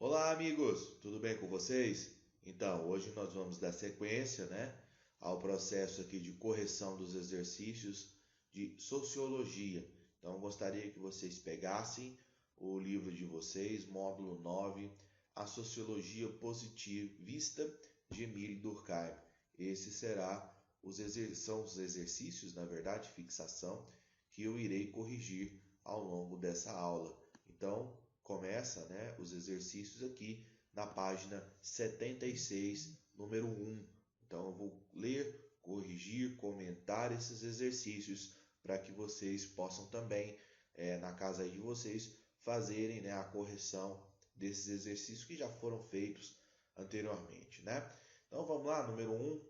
Olá, amigos, tudo bem com vocês? Então, hoje nós vamos dar sequência, ao processo aqui de correção dos exercícios de sociologia. Então, eu gostaria que vocês pegassem o livro de vocês, módulo 9, A Sociologia Positivista de Emile Durkheim. Esse será são os exercícios, na verdade, fixação, que eu irei corrigir ao longo dessa aula. Então, começa, os exercícios aqui na página 76, número 1. Então eu vou ler, corrigir, comentar esses exercícios para que vocês possam também, na casa aí de vocês, fazerem, a correção desses exercícios que já foram feitos anteriormente, Então vamos lá, número 1.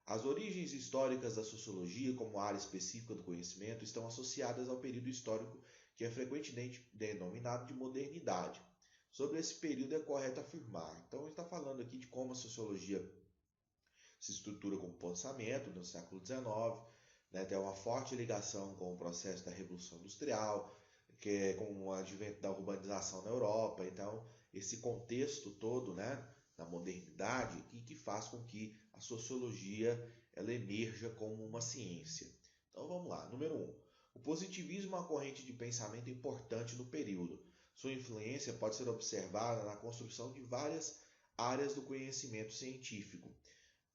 As origens históricas da sociologia como área específica do conhecimento estão associadas ao período histórico que é frequentemente denominado de modernidade. Sobre esse período é correto afirmar. Então, ele está falando aqui de como a sociologia se estrutura como pensamento no século XIX, tem uma forte ligação com o processo da Revolução Industrial, que é com o advento da urbanização na Europa. Então, esse contexto todo, da modernidade, que faz com que a sociologia ela emerja como uma ciência. Então, vamos lá. Número 1. O positivismo é uma corrente de pensamento importante no período. Sua influência pode ser observada na construção de várias áreas do conhecimento científico,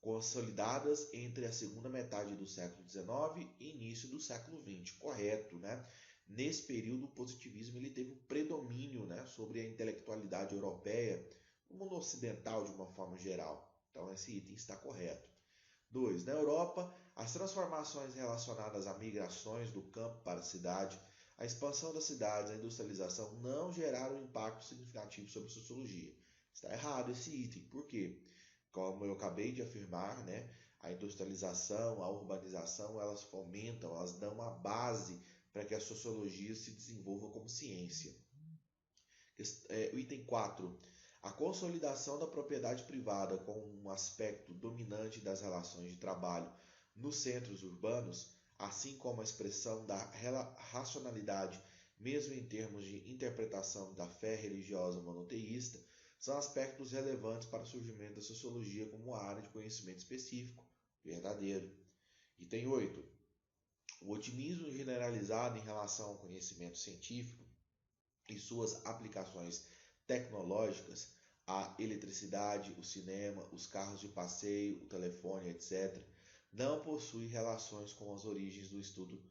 consolidadas entre a segunda metade do século XIX e início do século XX. Correto, Nesse período, o positivismo ele teve um predomínio, sobre a intelectualidade europeia, no mundo ocidental de uma forma geral. Então, esse item está correto. 2. Na Europa, as transformações relacionadas a migrações do campo para a cidade, a expansão das cidades, a industrialização não geraram impacto significativo sobre a sociologia. Está errado esse item. Por quê? Como eu acabei de afirmar, a industrialização, a urbanização, elas fomentam, elas dão uma base para que a sociologia se desenvolva como ciência. O item 4. A consolidação da propriedade privada como um aspecto dominante das relações de trabalho nos centros urbanos, assim como a expressão da racionalidade, mesmo em termos de interpretação da fé religiosa monoteísta, são aspectos relevantes para o surgimento da sociologia como área de conhecimento específico, verdadeiro. Item 8. O otimismo generalizado em relação ao conhecimento científico e suas aplicações tecnológicas, a eletricidade, o cinema, os carros de passeio, o telefone, etc., não possui relações com as origens do estudo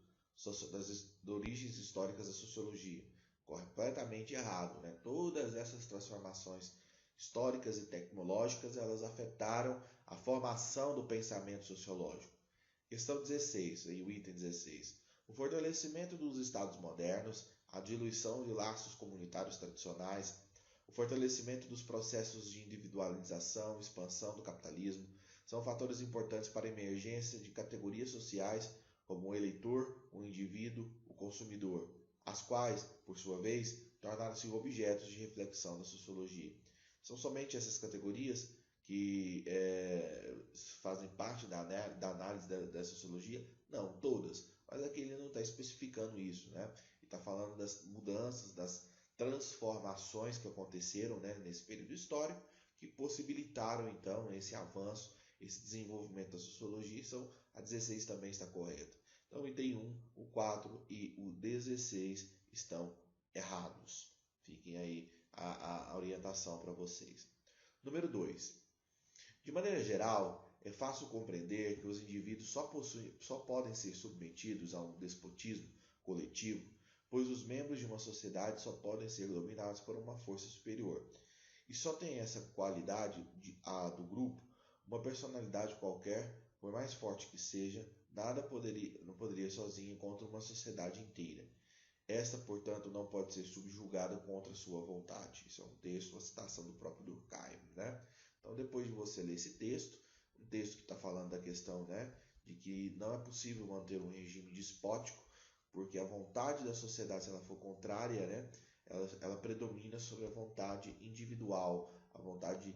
das origens históricas da sociologia. Completamente errado, Todas essas transformações históricas e tecnológicas, elas afetaram a formação do pensamento sociológico. Questão 16, aí o item 16. O fortalecimento dos estados modernos, a diluição de laços comunitários tradicionais, o fortalecimento dos processos de individualização e expansão do capitalismo são fatores importantes para a emergência de categorias sociais como o eleitor, o indivíduo, o consumidor, as quais, por sua vez, tornaram-se objetos de reflexão da sociologia. São somente essas categorias que fazem parte da análise da sociologia? Não, todas. Mas aqui ele não está especificando isso, Ele está falando das mudanças, das transformações que aconteceram, nesse período histórico, que possibilitaram, então, esse avanço, esse desenvolvimento da sociologia. Então, a 16 também está correta. Então, o item 1, o 4 e o 16 estão errados. Fiquem aí a orientação para vocês. Número 2. De maneira geral, é fácil compreender que os indivíduos só podem ser submetidos a um despotismo coletivo, pois os membros de uma sociedade só podem ser dominados por uma força superior. E só tem essa qualidade a do grupo, uma personalidade qualquer, por mais forte que seja, não poderia sozinha contra uma sociedade inteira. Esta, portanto, não pode ser subjugada contra sua vontade. Isso é um texto, uma citação do próprio Durkheim, Então, depois de você ler esse texto, um texto que está falando da questão, de que não é possível manter um regime despótico, porque a vontade da sociedade, se ela for contrária, ela predomina sobre a vontade individual. A vontade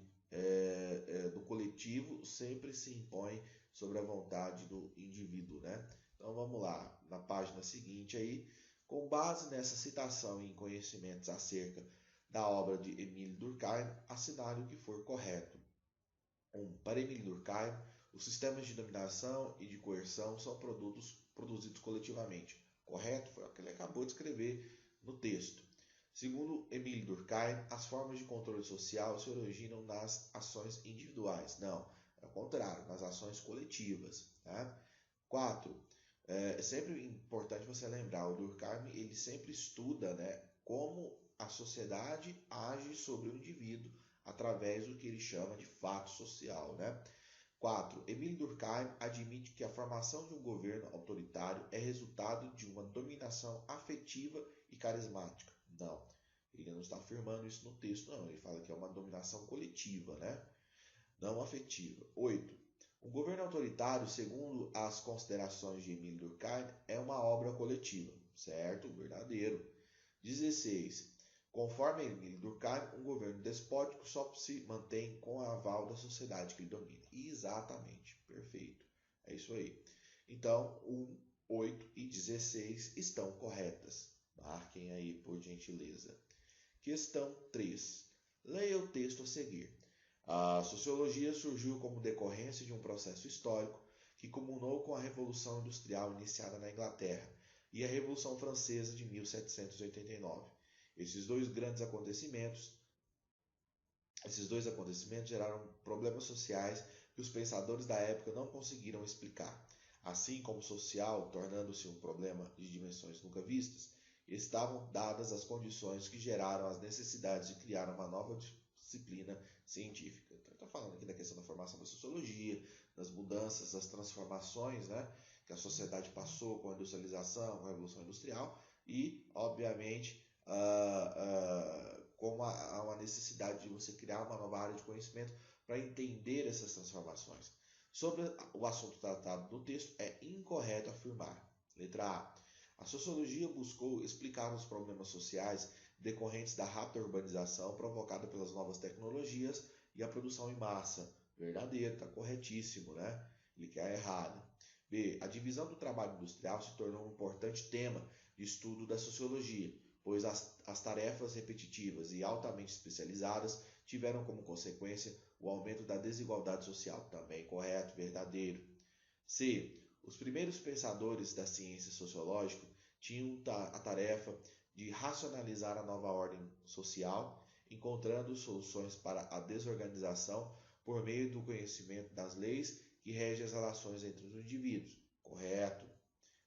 do coletivo sempre se impõe sobre a vontade do indivíduo, Então, vamos lá, na página seguinte aí. Com base nessa citação em conhecimentos acerca da obra de Émile Durkheim, assinale o que for correto. 1. Para Émile Durkheim, os sistemas de dominação e de coerção são produtos produzidos coletivamente. Correto? Foi o que ele acabou de escrever no texto. Segundo Émile Durkheim, as formas de controle social se originam nas ações individuais. Não, é o contrário, nas ações coletivas. Tá? 4. É sempre importante você lembrar, o Durkheim ele sempre estuda, né, como a sociedade age sobre o indivíduo através do que ele chama de fato social. Né? 4. Émile Durkheim admite que a formação de um governo autoritário é resultado de uma dominação afetiva e carismática. Não, ele não está afirmando isso no texto, não. Ele fala que é uma dominação coletiva, né? Não afetiva. 8. O governo autoritário, segundo as considerações de Émile Durkheim, é uma obra coletiva. Certo? Verdadeiro. 16. Conforme Émile Durkheim, um governo despótico só se mantém com o aval da sociedade que ele domina. Exatamente. Perfeito. É isso aí. Então, 1, 8 e 16 estão corretas. Marquem aí, por gentileza. Questão 3. Leia o texto a seguir. A sociologia surgiu como decorrência de um processo histórico que culminou com a Revolução Industrial iniciada na Inglaterra e a Revolução Francesa de 1789. Esses dois acontecimentos geraram problemas sociais que os pensadores da época não conseguiram explicar. Assim como o social, tornando-se um problema de dimensões nunca vistas, estavam dadas as condições que geraram as necessidades de criar uma nova disciplina científica. Então, está falando aqui da questão da formação da sociologia, das mudanças, das transformações, né, que a sociedade passou com a industrialização, com a Revolução Industrial e, obviamente, como há uma necessidade de você criar uma nova área de conhecimento para entender essas transformações. Sobre o assunto tratado no texto, é incorreto afirmar. Letra A. A sociologia buscou explicar os problemas sociais decorrentes da rápida urbanização provocada pelas novas tecnologias e a produção em massa. Verdadeiro, está corretíssimo, né? Ele quer errado. B. A divisão do trabalho industrial se tornou um importante tema de estudo da sociologia, pois as tarefas repetitivas e altamente especializadas tiveram como consequência o aumento da desigualdade social. Também correto, verdadeiro. C. Os primeiros pensadores da ciência sociológica tinham a tarefa de racionalizar a nova ordem social, encontrando soluções para a desorganização por meio do conhecimento das leis que regem as relações entre os indivíduos. Correto.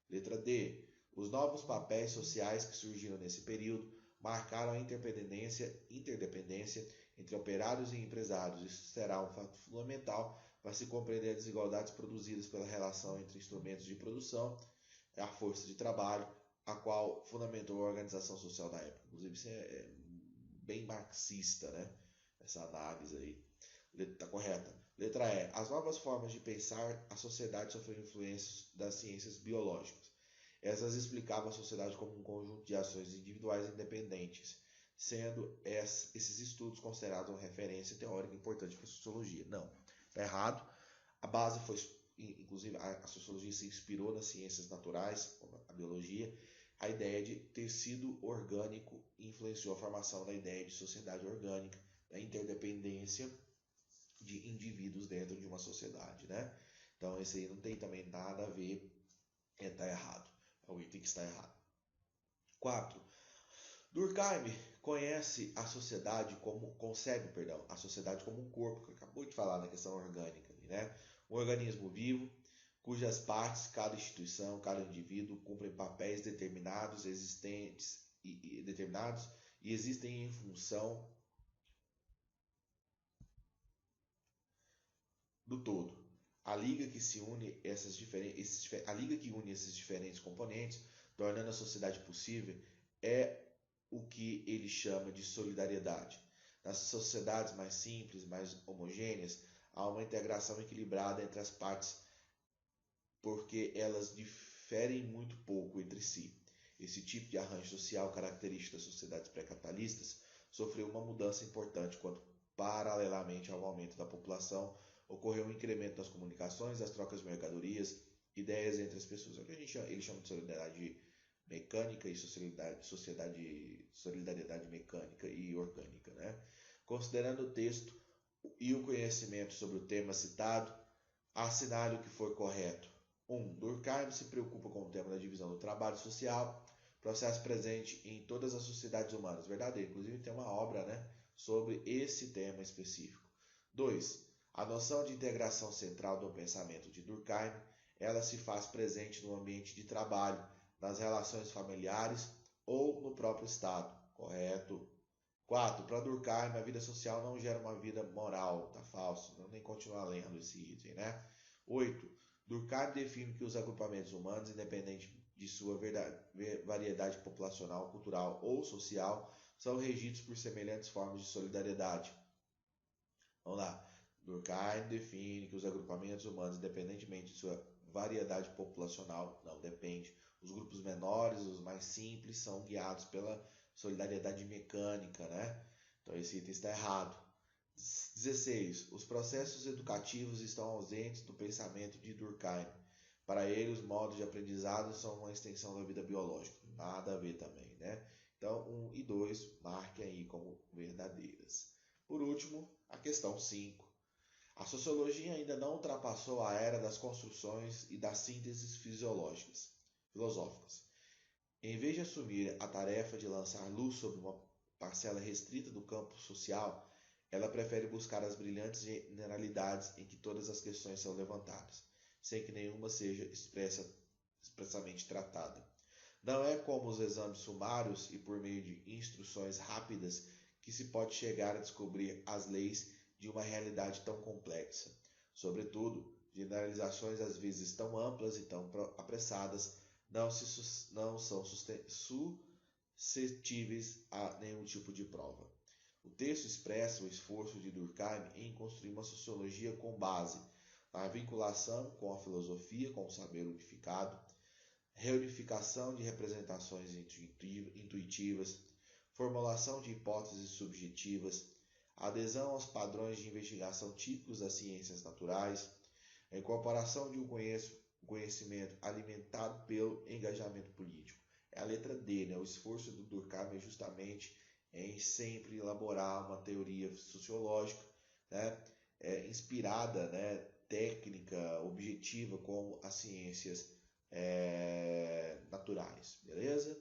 Letra D. Os novos papéis sociais que surgiram nesse período marcaram a interdependência entre operários e empresários. Isso será um fato fundamental para se compreender as desigualdades produzidas pela relação entre instrumentos de produção e a força de trabalho, a qual fundamentou a organização social da época. Inclusive, isso é bem marxista, né? Essa análise aí. Está correta. Letra E. As novas formas de pensar a sociedade sofreram influências das ciências biológicas. Essas explicavam a sociedade como um conjunto de ações individuais independentes, sendo esses estudos considerados uma referência teórica importante para a sociologia. Não, está errado. A base foi, inclusive, a sociologia se inspirou nas ciências naturais, como a biologia. A ideia de tecido orgânico influenciou a formação da ideia de sociedade orgânica, da interdependência de indivíduos dentro de uma sociedade, né? Então, esse aí não tem também nada a ver, está errado. É o item que está errado. 4. Durkheim concebe a sociedade como um corpo, que acabou de falar na questão orgânica, né? Um organismo vivo, cujas partes, cada instituição, cada indivíduo cumprem papéis determinados e existem em função do todo. A liga que une esses diferentes componentes, tornando a sociedade possível, é o que ele chama de solidariedade. Nas sociedades mais simples, mais homogêneas, há uma integração equilibrada entre as partes, porque elas diferem muito pouco entre si. Esse tipo de arranjo social característico das sociedades pré-capitalistas sofreu uma mudança importante quando, paralelamente ao aumento da população, ocorreu um incremento das comunicações, das trocas de mercadorias, ideias entre as pessoas. É o que ele chama de solidariedade mecânica e solidariedade mecânica e orgânica, né? Considerando o texto e o conhecimento sobre o tema citado, assinale o que for correto. 1. Durkheim se preocupa com o tema da divisão do trabalho social, processo presente em todas as sociedades humanas. Verdadeiro, inclusive tem uma obra, né, sobre esse tema específico. 2. A noção de integração central do pensamento de Durkheim, ela se faz presente no ambiente de trabalho, nas relações familiares ou no próprio Estado. Correto. 4. Para Durkheim, a vida social não gera uma vida moral. Tá falso. Não nem continuar lendo esse item, né? 8. Durkheim define que os agrupamentos humanos, independente de sua variedade populacional, cultural ou social, são regidos por semelhantes formas de solidariedade. Vamos lá. Durkheim define que os agrupamentos humanos, independentemente de sua variedade populacional, não depende. Os grupos menores, os mais simples, são guiados pela solidariedade mecânica, né? Então esse item está errado. 16. Os processos educativos estão ausentes do pensamento de Durkheim. Para ele, os modos de aprendizado são uma extensão da vida biológica. Nada a ver também, né? Então, 1 e 2 marquem aí como verdadeiras. Por último, a questão 5. A sociologia ainda não ultrapassou a era das construções e das sínteses filosóficas. Em vez de assumir a tarefa de lançar luz sobre uma parcela restrita do campo social, ela prefere buscar as brilhantes generalidades em que todas as questões são levantadas, sem que nenhuma seja expressamente tratada. Não é como os exames sumários e por meio de instruções rápidas que se pode chegar a descobrir as leis de uma realidade tão complexa. Sobretudo, generalizações às vezes tão amplas e tão apressadas não são suscetíveis a nenhum tipo de prova. O texto expressa o esforço de Durkheim em construir uma sociologia com base na vinculação com a filosofia, com o saber unificado, reunificação de representações intuitivas, formulação de hipóteses subjetivas, adesão aos padrões de investigação típicos das ciências naturais, a incorporação de um conhecimento alimentado pelo engajamento político. É a letra D, né? O esforço do Durkheim é justamente em sempre elaborar uma teoria sociológica, né? Inspirada, né? Técnica, objetiva, como as ciências naturais, beleza?